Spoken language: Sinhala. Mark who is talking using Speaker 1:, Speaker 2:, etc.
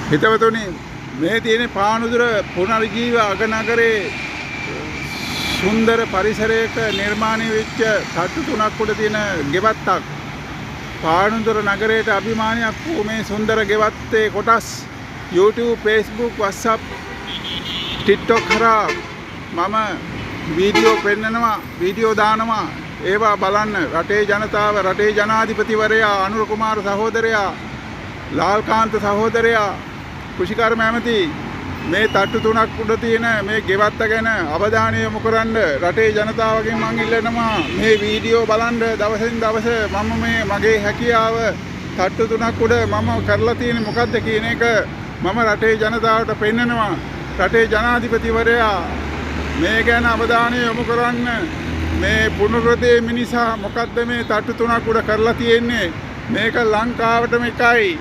Speaker 1: හිතවතුනි මේ තියෙන පානුදුර පුනර්ජීව අගනගරේ සුන්දර පරිසරයක නිර්මාණය වෙච්ච තට්ටු තුනක් උඩ තියෙන ගෙවත්තක්. පානුදුර නගරයට අභිමානයක් වූ මේ සුන්දර ගෙවත්තේ කොටස් YouTube, Facebook, WhatsApp, TikTok කරා මම වීඩියෝ පෙන්නනවා, වීඩියෝ දානවා. ඒවා බලන්න රටේ ජනතාව, රටේ ජනාධිපතිවරයා අනුර කුමාර සහෝදරයා, ලාල්කාන්ත සහෝදරයා, කෘෂිකර්ම ඇමති මේ තට්ටු තුනක් උඩ තියෙන මේ ගෙවත්ත ගැන අවධානය යොමු කරන්න රටේ ජනතාවගෙන් මං ඉල්ලනවා. මේ වීඩියෝ බලන්න දවසින් දවස මම මේ මගේ හැකියාව තට්ටු තුනක් උඩ මම කරලා තියෙන මොකද්ද කියන එක මම රටේ ජනතාවට පෙන්නනවා. රටේ ජනාධිපතිවරයා මේ ගැන අවධානය යොමු කරන්න. මේ පුනරුදේ මිනිසා මොකද්ද මේ තට්ටු තුනක් උඩ කරලා තියෙන්නේ? මේක ලංකාවටම එකයි.